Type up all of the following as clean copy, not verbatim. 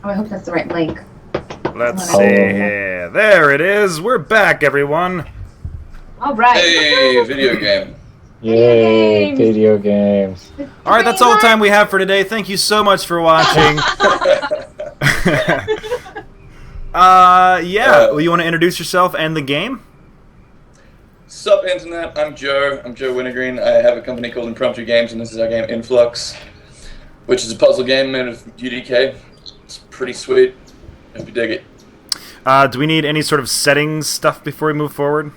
I hope that's the right link. Let's see here. There it is. We're back, everyone. All right. Hey, video game. Yay, video games. All right, that's all the time we have for today. Thank you so much for watching. Well, you want to introduce yourself and the game? Sup, Internet? I'm Joe. I'm Joe Wintergreen. I have a company called Impromptu Games, and this is our game InFlux, which is a puzzle game made of UDK. It's pretty sweet. Hope you dig it. Do we need any sort of settings stuff before we move forward?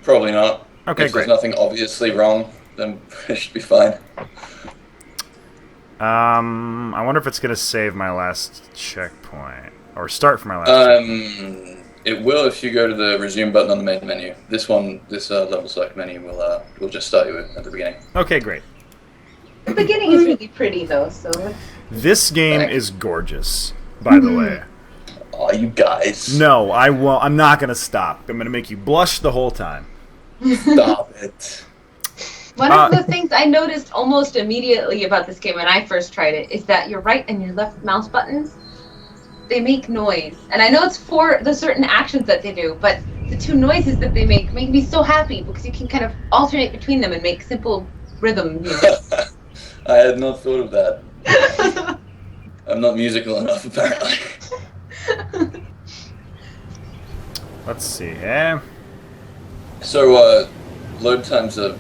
Probably not. Okay, if great. there's nothing obviously wrong, then it should be fine. I wonder if it's going to save my last checkpoint. Or start from my last checkpoint. It will if you go to the resume button on the main menu. This level select menu will just start you at the beginning. Okay, great. The beginning is really pretty, though, so... This game is gorgeous, by the way. Aw, you guys. No, I won't. I'm not going to stop. I'm going to make you blush the whole time. Stop it. One of the things I noticed almost immediately about this game when I first tried it is that your right and your left mouse buttons, they make noise. And I know it's for the certain actions that they do, but the two noises that they make me so happy because you can kind of alternate between them and make simple rhythm music. I had not thought of that. I'm not musical enough, apparently. Let's see here. So, load times are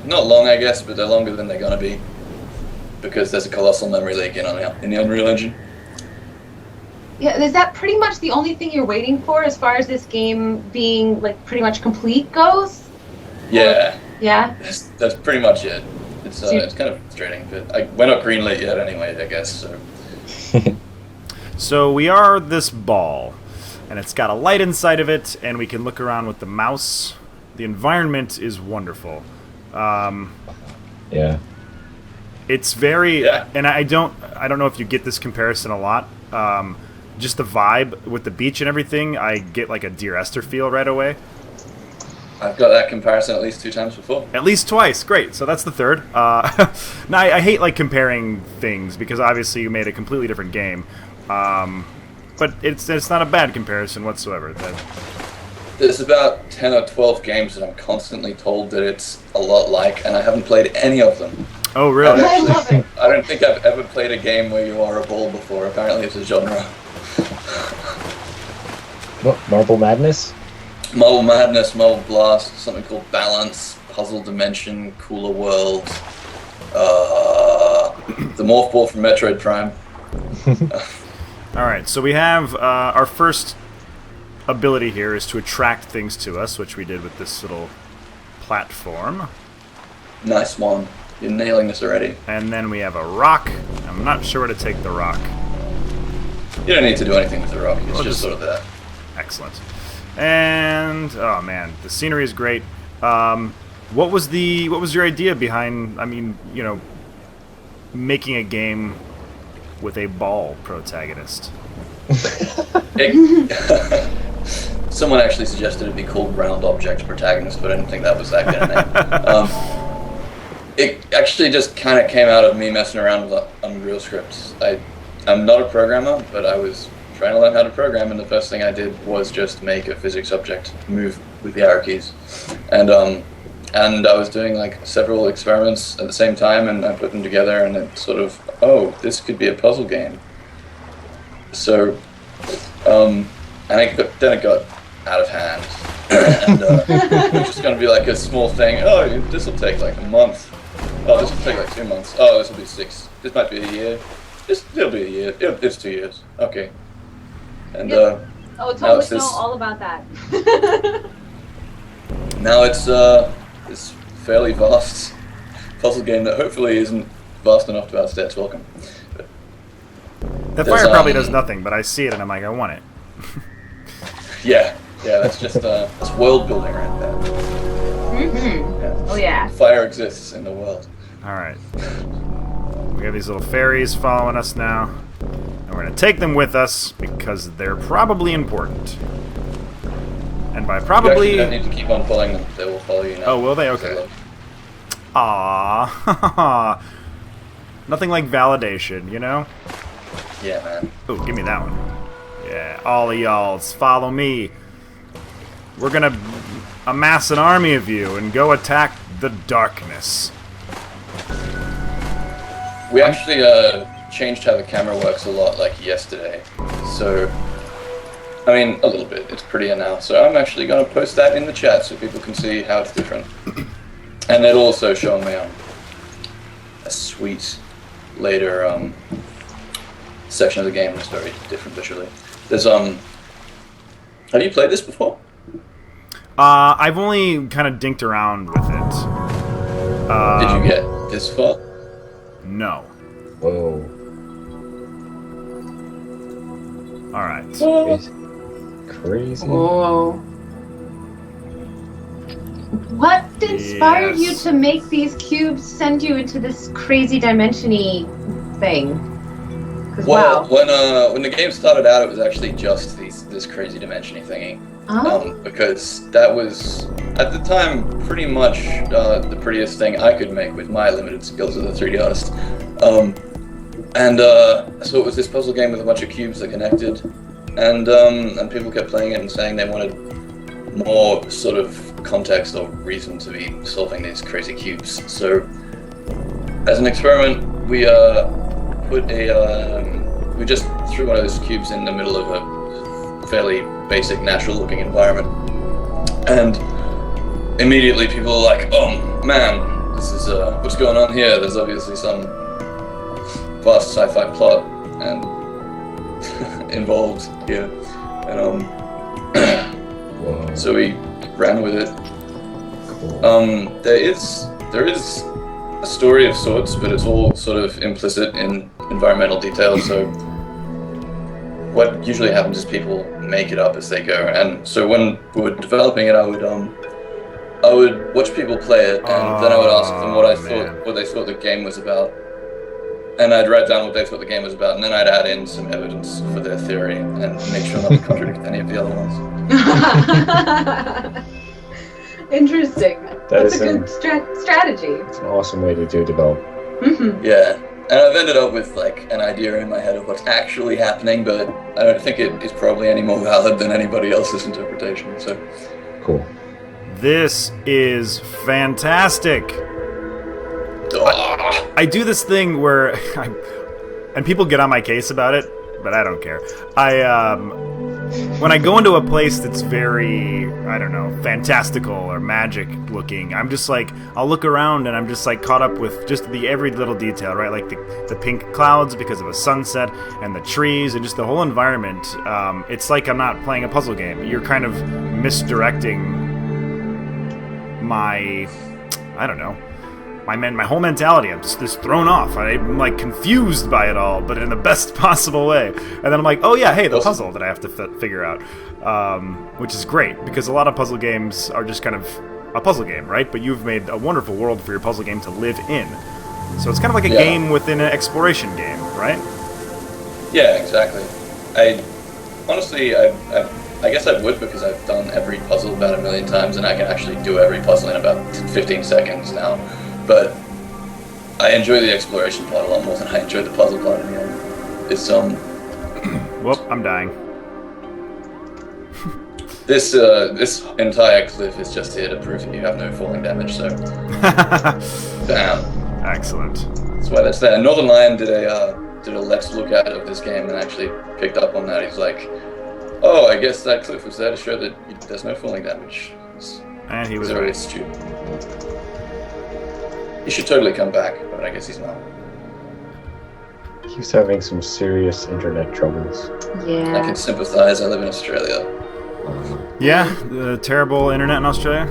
not long, I guess, but they're longer than they're gonna be because there's a colossal memory leak in the Unreal Engine. Yeah, is that pretty much the only thing you're waiting for as far as this game being like pretty much complete goes? Yeah. Yeah. That's pretty much it. It's kind of frustrating, but we're not greenlit yet anyway, I guess. So. So we are this ball, and it's got a light inside of it, and we can look around with the mouse. The environment is wonderful. Yeah. It's very, and I don't know if you get this comparison a lot. Just the vibe with the beach and everything, I get like a Dear Esther feel right away. I've got that comparison at least 2 times before. At least twice, great. So that's the third. Now I hate like comparing things because obviously you made a completely different game, but it's not a bad comparison whatsoever. There's about 10 or 12 games that I'm constantly told that it's a lot like, and I haven't played any of them. Oh, really? I love it. I don't think I've ever played a game where you are a ball before. Apparently it's a genre. What, Marble Madness? Marble Madness, Marble Blast, something called Balance, Puzzle Dimension, Cooler World, the Morph Ball from Metroid Prime. Alright, so we have our first ability here is to attract things to us, which we did with this little platform. Nice one. You're nailing this already. And then we have a rock. I'm not sure where to take the rock. You don't need to do anything with the rock. It's just sort of there. Excellent. And oh man, the scenery is great. What was your idea behind? I mean, making a game with a ball protagonist. Someone actually suggested it be called Round Object Protagonist, but I didn't think that was that good a name. It actually just kind of came out of me messing around with Unreal scripts. I'm not a programmer, but I was trying to learn how to program, and the first thing I did was just make a physics object move with the arrow keys. And I was doing like several experiments at the same time, and I put them together, and it sort of, this could be a puzzle game. So, then it got out of hand, and it was just going to be like a small thing. This will take like a month. This will take like 2 months. This will be 6. This might be a year. It'll be a year. It's 2 years. Okay. And totally know all about that. Now it's this fairly vast puzzle game that hopefully isn't vast enough to outstay its welcome. The fire probably does nothing, but I see it and I'm like, I want it. Yeah, that's just that's world building right there. Mm-hmm. Yeah. Oh yeah. Fire exists in the world. All right. We have these little fairies following us now, and we're gonna take them with us because they're probably important. And by probably, You don't need to keep on following them; they will follow you now. Oh, will they? Okay. Aww. Nothing like validation, Yeah, man. Oh, give me that one. Yeah, all of y'alls, follow me. We're gonna amass an army of you and go attack the darkness. We actually changed how the camera works a lot, like yesterday. So, I mean, a little bit. It's prettier now. So I'm actually going to post that in the chat so people can see how it's different. And it'll also show me a sweet later section of the game that's very different visually. There's have you played this before? I've only kind of dinked around with it. Did you get this far? No. Whoa. Alright. Crazy. Crazy. Whoa. What inspired you Yes. to make these cubes send you into this crazy dimension-y thing? 'Cause Well, wow. when the game started out, it was actually just this crazy dimension-y thingy. Oh. Because that was, at the time, pretty much the prettiest thing I could make with my limited skills as a 3D artist. So it was this puzzle game with a bunch of cubes that connected, and people kept playing it and saying they wanted more sort of context or reason to be solving these crazy cubes. So, as an experiment, we we just threw one of those cubes in the middle of a fairly basic, natural-looking environment, and immediately people were like, "Oh man, this is what's going on here? There's obviously some vast sci-fi plot and involved here," and Whoa. so we ran with it. Cool. There is a story of sorts, but it's all sort of implicit in environmental details. So what usually happens is people make it up as they go, and so when we were developing it, I would watch people play it, and then I would ask them what they thought the game was about, and I'd write down what they thought the game was about, and then I'd add in some evidence for their theory and make sure not to contradict any of the other ones. Interesting. That's is a good strategy. It's an awesome way to do develop. Mm-hmm. Yeah, and I've ended up with like an idea in my head of what's actually happening, but I don't think it is probably any more valid than anybody else's interpretation. So Cool. This is fantastic. I do this thing where and people get on my case about it, but I don't care. When I go into a place that's very, I don't know, fantastical or magic looking, I'm just like, I'll look around and I'm just like caught up with just every little detail, right? Like the pink clouds because of a sunset and the trees and just the whole environment. It's like I'm not playing a puzzle game. You're kind of misdirecting my, I don't know, my whole mentality. I'm just thrown off. I'm like confused by it all, but in the best possible way. And then I'm like, oh yeah, hey, the puzzle that I have to figure out, which is great because a lot of puzzle games are just kind of a puzzle game, right? But you've made a wonderful world for your puzzle game to live in. So it's kind of like a game within an exploration game, right? yeah, exactly. I guess I would because I've done every puzzle about 1 million times, and I can actually do every puzzle in about 15 seconds now. But I enjoy the exploration part a lot more than I enjoy the puzzle part in the end. It's Whoop, I'm dying. this entire cliff is just here to prove that you have no falling damage. So, bam. Excellent. That's why that's there. Northern Lion did a let's look at of this game and actually picked up on that. He's like, oh, I guess that cliff was there to show that there's no falling damage. And he was very right. stupid. He should totally come back, but I guess he's not. He's having some serious internet troubles. I Yeah. can sympathize. I live in Australia. Yeah, the terrible internet in Australia.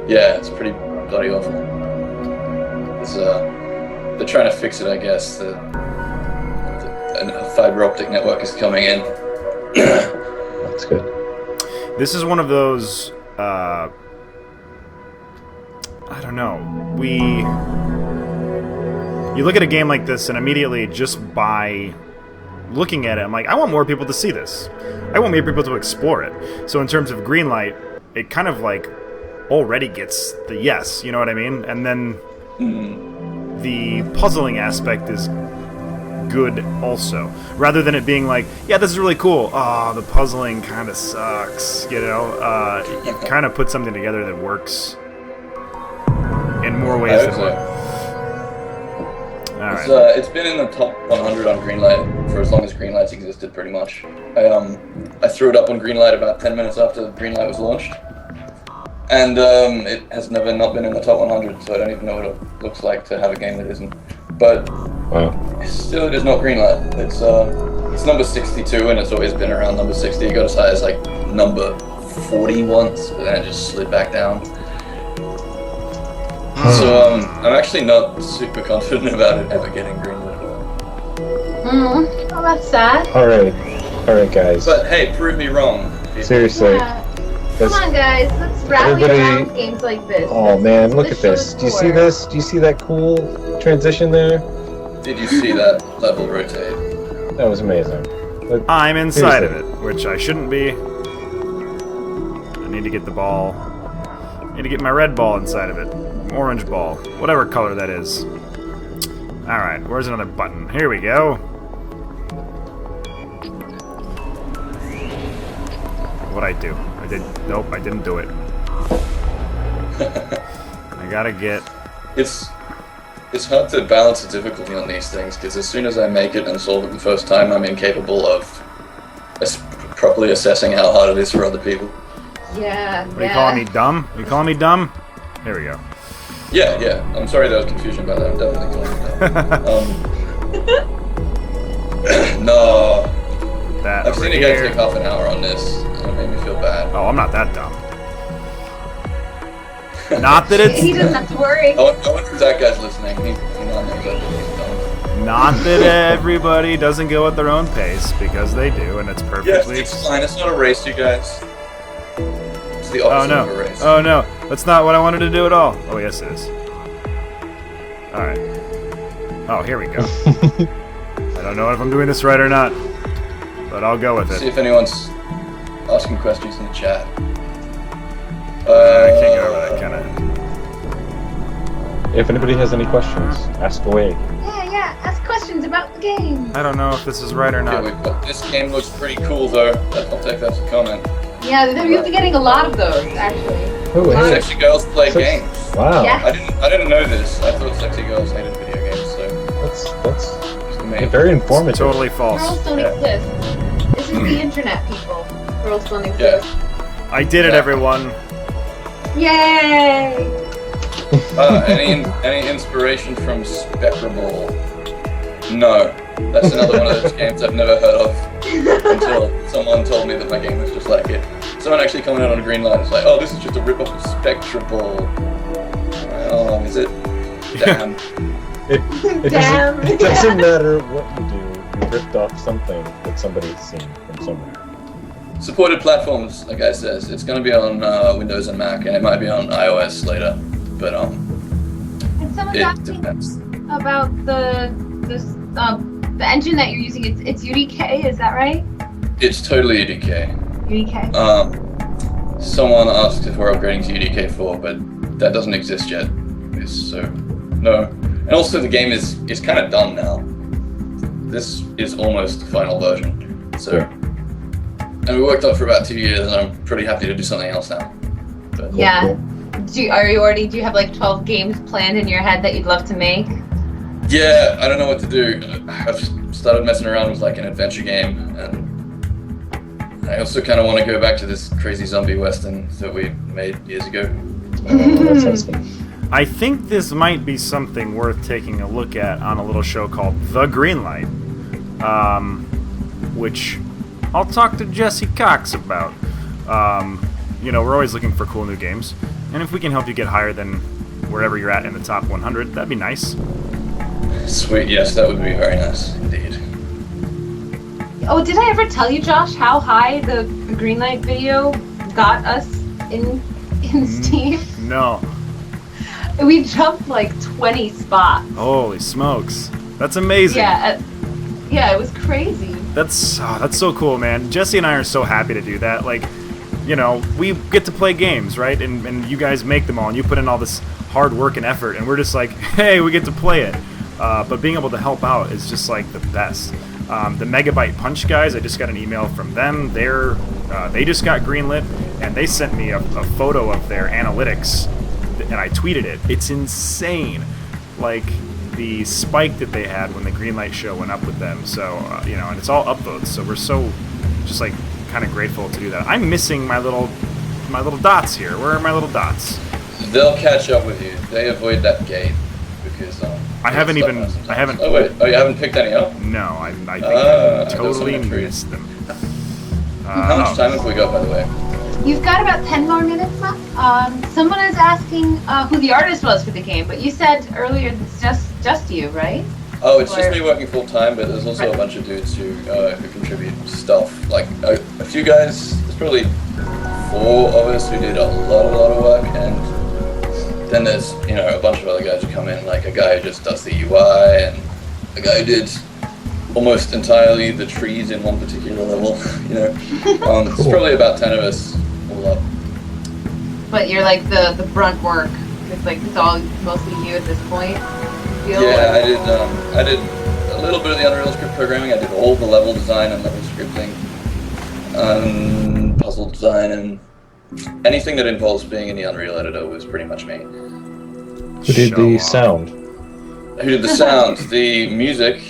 Yeah, it's pretty bloody awful. They're trying to fix it, I guess. A fiber optic network is coming in. That's good. This is one of those, I don't know, you look at a game like this and immediately just by looking at it, I'm like, I want more people to see this. I want more people to explore it. So in terms of Greenlight, it kind of like already gets the yes, you know what I mean? And then the puzzling aspect is good also, rather than it being like, yeah, this is really cool. Oh, the puzzling kind of sucks. You kind of put something together that works in more ways than one. All right. It's been in the top 100 on Greenlight for as long as Greenlight's existed, pretty much. I threw it up on Greenlight about 10 minutes after Greenlight was launched, and it has never not been in the top 100, so I don't even know what it looks like to have a game that isn't. But still, it is not Greenlight. It's number 62, and it's always been around number 60. It got as high as like number 40 once, but then it just slid back down. So I'm actually not super confident about it ever getting greenlit. Oh, that's sad. All right, guys. But hey, prove me wrong. Seriously. Yeah. Come on, guys. Let's rally around games like this. Oh man, look at this. Do you see this? Do you see that cool transition there? Did you see that level rotate? That was amazing. I'm inside of it, which I shouldn't be. I need to get the ball. I need to get my red ball inside of it. Orange ball. Whatever color that is. Alright, where's another button? Here we go. What'd I do? Nope, I didn't do it. I gotta get... It's hard to balance the difficulty on these things, because as soon as I make it and solve it the first time, I'm incapable of properly assessing how hard it is for other people. Yeah, Are you calling me dumb? Are you calling me dumb? Here we go. Yeah. I'm sorry there was confusion about that. I'm definitely calling you dumb. No. That I've seen a guy take half an hour on this, and it made me feel bad. Oh, I'm not that dumb. Not that it's... He doesn't have to worry. I wonder if that guy's listening. He knows that he's dumb. Not that everybody doesn't go at their own pace, because they do, and it's perfectly... Yes, it's fine. It's not a race, you guys. It's the opposite of a race. Oh no, that's not what I wanted to do at all. Oh yes it is. Alright. Oh, here we go. I don't know if I'm doing this right or not, but I'll go with it. See if anyone's asking questions in the chat. I can't go over that kind of... If anybody has any questions, ask away. Yeah, ask questions about the game. I don't know if this is right or not. Okay, this game looks pretty cool though. I'll take that as a comment. Yeah, we've been getting a lot of those, actually. Oh, hey. Sexy girls play games. Wow. Yeah. I didn't know this. I thought sexy girls hated video games, so That's it's amazing. very informative. Totally false. Girls don't exist. This is the internet, people. Girls don't exist. I did it, everyone. Yay! Any inspiration from Spectrable? No. That's another one of those games I've never heard of until someone told me that my game was just like it. Someone actually commented on Greenlight. It's like, oh, this is just a rip-off of Spectrable. Oh, is it? Damn. It doesn't matter what you do. You ripped off something that somebody's seen from somewhere. Supported platforms, like I says, it's going to be on Windows and Mac, and it might be on iOS later. But And someone's it asking depends. about the engine that you're using. It's UDK, is that right? It's totally UDK. UDK. Someone asked if we're upgrading to UDK4, but that doesn't exist yet. So no. And also the game is kind of done now. This is almost the final version. So, and we worked on it for about 2 years, and I'm pretty happy to do something else now. But, Yeah. Do you have like 12 games planned in your head that you'd love to make? Yeah, I don't know what to do. I've started messing around with like an adventure game, and I also kind of want to go back to this crazy zombie western that we made years ago. That sounds fun. I think this might be something worth taking a look at on a little show called The Greenlight, which I'll talk to Jesse Cox about. We're always looking for cool new games, and if we can help you get higher than wherever you're at in the top 100, that'd be nice. Sweet, yes, that would be very nice indeed. Oh, did I ever tell you, Josh, how high the Greenlight video got us in Steam? No. We jumped like 20 spots. Holy smokes. That's amazing. Yeah, it was crazy. That's so cool, man. Jesse and I are so happy to do that. Like, we get to play games, right? And you guys make them all, and you put in all this hard work and effort, and we're just like, hey, we get to play it. but being able to help out is just like the best. The Megabyte Punch guys, I just got an email from them. They just got greenlit, and they sent me a photo of their analytics, and I tweeted it. It's insane, like the spike that they had when the Greenlight show went up with them. So and it's all upvotes. So we're so just like kind of grateful to do that. I'm missing my little dots here. Where are my little dots? They'll catch up with you. They avoid that gate because I haven't. Oh wait, you haven't picked any up? No, I think I totally missed them. How much time have we got, by the way? You've got about 10 more minutes left. Someone is asking who the artist was for the game, but you said earlier it's just you, right? Oh, it's just me working full time, but there's also a bunch of dudes who contribute stuff. Like a few guys. There's probably 4 of us who did a lot of work, and then there's a bunch of other guys who come in, like a guy who just does the UI, and a guy who did almost entirely the trees in one particular level. It's probably about 10 of us all up. But you're like the brunt work. It's all mostly you at this point. Yeah, I did a little bit of the Unreal Script programming. I did all the level design and level scripting, puzzle design, and anything that involves being in the Unreal editor was pretty much me. Who did the sound? Who did the sound? The music.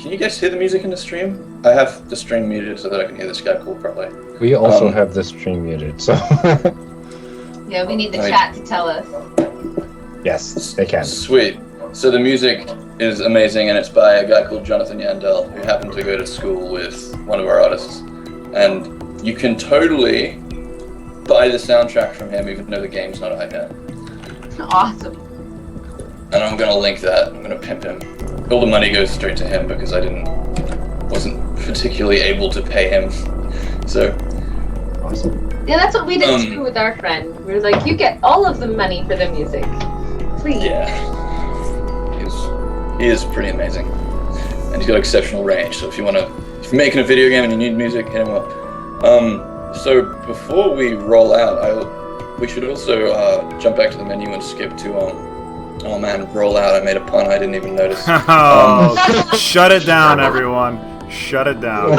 Can you guys hear the music in the stream? I have the stream muted so that I can hear this guy call properly. We also have the stream muted, so... Yeah, we need the chat to tell us. Yes, they can. Sweet. So the music is amazing, and it's by a guy called Jonathan Yandel, who happened to go to school with one of our artists. And you can totally buy the soundtrack from him, even though the game's not out yet. Awesome. And I'm gonna link that. I'm gonna pimp him. All the money goes straight to him because I wasn't particularly able to pay him. So. Awesome. Yeah, that's what we did too with our friend. We were like, you get all of the money for the music, please. Yeah. He is pretty amazing, and he's got exceptional range. So if you're making a video game and you need music, hit him up. So before we roll out, we should also jump back to the menu and skip to oh man, roll out. I made a pun I didn't even notice. Shut it down, everyone. Shut it down.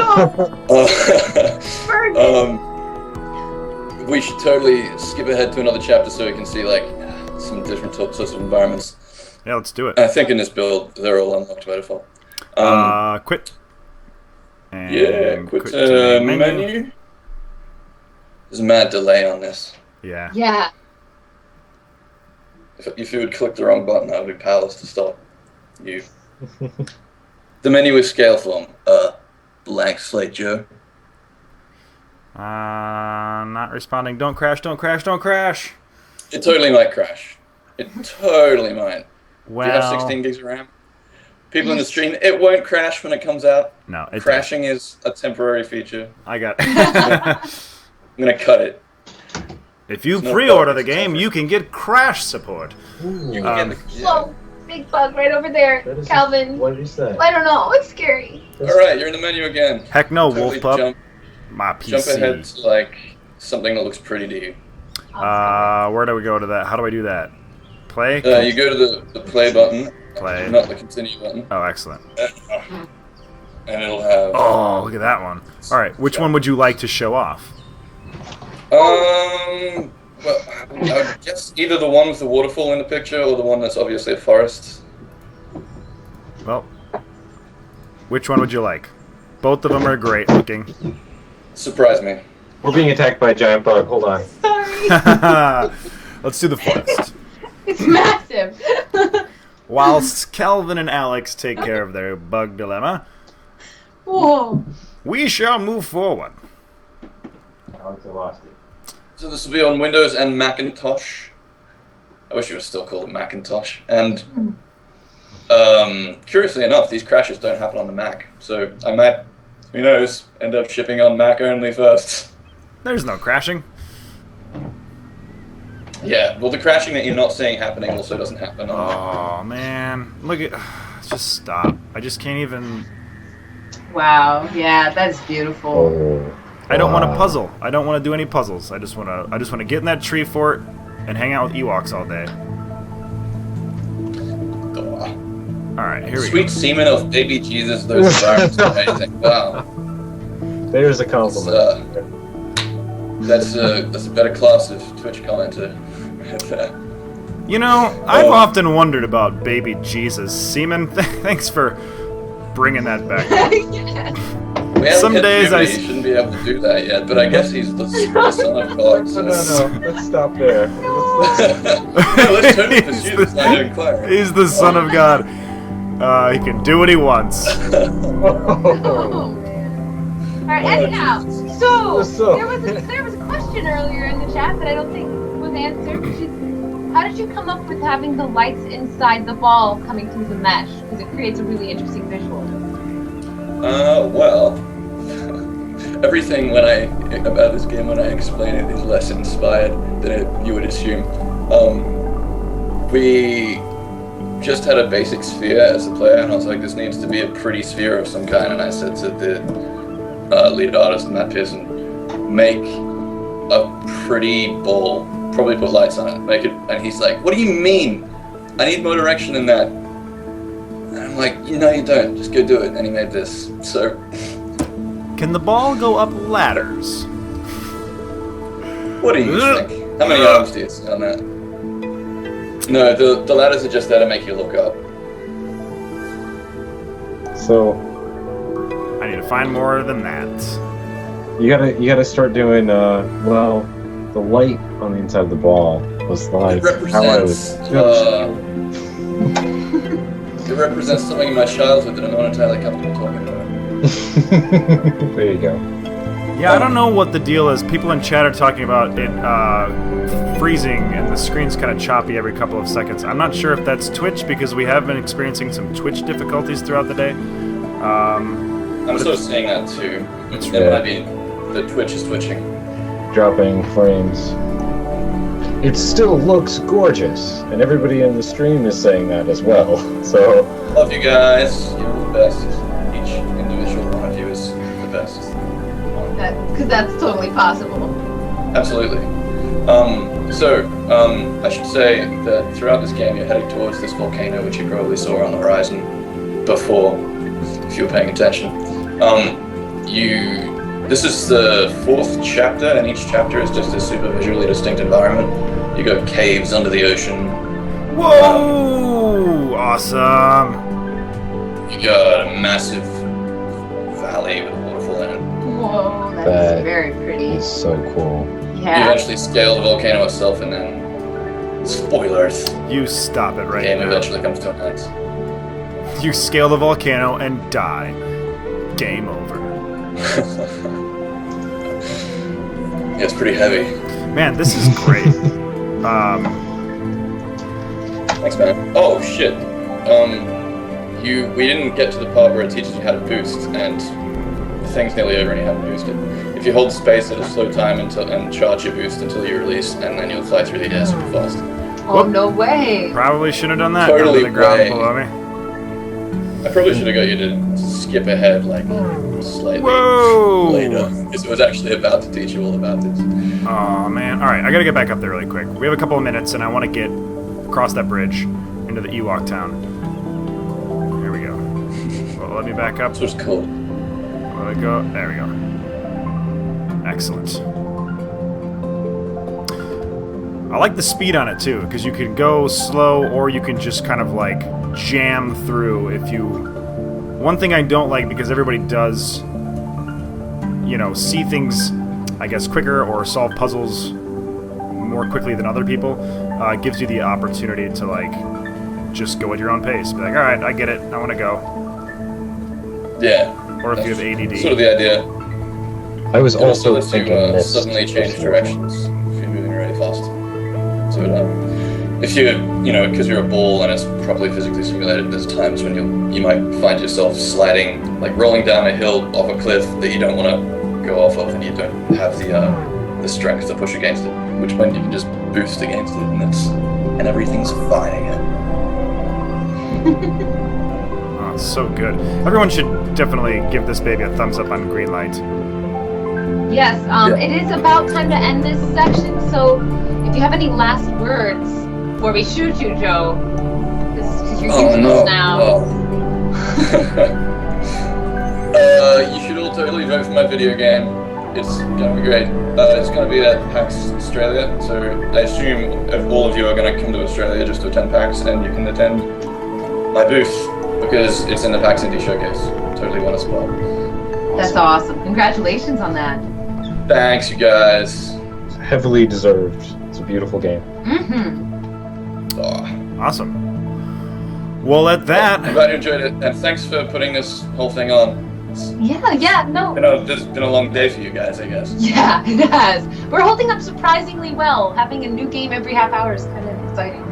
We should totally skip ahead to another chapter so we can see like some different sorts of environments. Yeah, let's do it. I think in this build they're all unlocked by default. Quit. And quit menu. There's a mad delay on this. Yeah. Yeah. If you would click the wrong button, I would be powerless to stop you. The menu is scale form. Blank slate, Joe. Not responding. Don't crash, don't crash, don't crash. It totally might crash. It totally might. Well, Do you have 16 gigs of RAM? People in the stream, it won't crash when it comes out. No, it Crashing is a temporary feature. I got I'm gonna cut it. If you pre-order the game, you can get crash support. You can get the, Whoa, big bug right over there, Calvin. What did you say? I don't know, it's scary. Alright, you're in the menu again. Heck no, Totally Wolf Pup. My PC. Jump ahead to like something that looks pretty to you. Where do we go to that? How do I do that? Play? You go to the play button. Play. Not the continue button. Oh, excellent. And it'll have... Oh, look at that one. Alright, which one would you like to show off? Well, I would guess either the one with the waterfall in the picture or the one that's obviously a forest. Well, which one would you like? Both of them are great looking. Surprise me. We're being attacked by a giant bug. Hold on. Sorry. Let's do the forest. It's massive. Whilst Calvin and Alex take care of their bug dilemma, Whoa. we shall move forward. Alex, I lost you. So this will be on Windows and Macintosh. I wish it was still called Macintosh. And curiously enough, these crashes don't happen on the Mac. So I might, who knows, end up shipping on Mac only first. There's no crashing. Yeah, well the crashing that you're not seeing happening also doesn't happen on Mac. Oh man, look at, just stop. I just can't even. Wow, yeah, that's beautiful. Oh. I don't want to puzzle. I don't want to do any puzzles. I just want to get in that tree fort and hang out with Ewoks all day. All right, here we Sweet go. semen of baby Jesus, those environments are amazing. Wow. There's a compliment. That's a better class of Twitch commenter. You know, I've often wondered about baby Jesus. Seaman, thanks for bringing that back. Some days I shouldn't be able to do that yet, but I guess he's the son of God. So. No. Let's stop there. Let's totally pursue this line of inquiry. He's the son of God. He can do what he wants. Alright, anyhow, so there was a question earlier in the chat that I don't think was answered. How did you come up with having the lights inside the ball coming through the mesh? Because it creates a really interesting visual. Well, everything about this game when I explain it is less inspired than you would assume. We just had a basic sphere as a player, and I was like, this needs to be a pretty sphere of some kind, and I said to the lead artist, Matt Pearson, make a pretty ball, probably put lights on it, make it, and he's like, what do you mean? I need more direction than that. And I'm like, no you don't, just go do it, and he made this, so. Can the ball go up ladders? What do you think? How many arms do you see on that? No, the ladders are just there to make you look up. So I need to find more than that. you gotta start doing the light on the inside of the ball was like how I was. It represents something in my childhood that I'm not entirely comfortable talking about. There you go. Yeah, I don't know what the deal is. People in chat are talking about it freezing and the screen's kind of choppy every couple of seconds. I'm not sure if that's Twitch because we have been experiencing some Twitch difficulties throughout the day. I'm sort of seeing that too. It might be the Twitch is twitching. Dropping frames. It still looks gorgeous, and everybody in the stream is saying that as well. So love you guys. You're the best. Each individual one of you is the best. Because that's totally possible. Absolutely. I should say that throughout this game you're heading towards this volcano, which you probably saw on the horizon before, if you were paying attention. This is the 4th chapter, and each chapter is just a super visually distinct environment. You got caves under the ocean. Whoa! Awesome! You got a massive valley with a waterfall in it. Whoa, that's very pretty. It's so cool. You Yeah. eventually scale the volcano itself, and then, spoilers, You stop it the right game now. eventually comes to an end. You scale the volcano and die. Game over. Yeah, it's pretty heavy. Man, this is great. Thanks, man. Oh shit. We didn't get to the part where it teaches you how to boost, and the thing's nearly over and you haven't boosted. If you hold space, it'll slow time and charge your boost until you release, and then you'll fly through the air super fast. Oh, no way. Probably shouldn't have done that. Totally Down to the ground way. below me. I probably should have got you to skip ahead like slightly Whoa! later, because it was actually about to teach you all about this. Oh man. Alright, I gotta get back up there really quick. We have a couple of minutes and I want to get across that bridge into the Ewok town. Here we go. Well, let me back up. This was cool. Let it go. There we go. Excellent. I like the speed on it too, because you can go slow or you can just kind of like jam through if you... One thing I don't like, because everybody does, you know, see things, I guess, quicker or solve puzzles more quickly than other people, gives you the opportunity to like just go at your own pace. Be like, alright, I get it, I want to go. Yeah. Or if you have ADD. Sort of the idea. I was It also also lets you thinking this suddenly change directions if you're moving really fast. So if because you're a ball and it's properly physically simulated, there's times when you might find yourself sliding, like rolling down a hill off a cliff that you don't want to go off of, and you don't have the strength to push against it. Which point you can just boost against it, and everything's fine again. Oh, it's so good. Everyone should definitely give this baby a thumbs up on Greenlight. Yes, it is about time to end this section, so if you have any last words before we shoot you, Joe, because You're using this now. You should all totally vote for my video game. It's gonna be great. It's gonna be at PAX Australia, so I assume all of you are gonna come to Australia just to attend PAX, and you can attend my booth because it's in the PAX Indie Showcase. Totally want to support. That's awesome. Congratulations on that. Thanks, you guys. It's heavily deserved. It's a beautiful game. Mm-hmm. Oh. Awesome. Well, at that... I'm glad you enjoyed it, and thanks for putting this whole thing on. Yeah, no. This has been a long day for you guys, I guess. Yeah, it has. We're holding up surprisingly well. Having a new game every half hour is kind of exciting.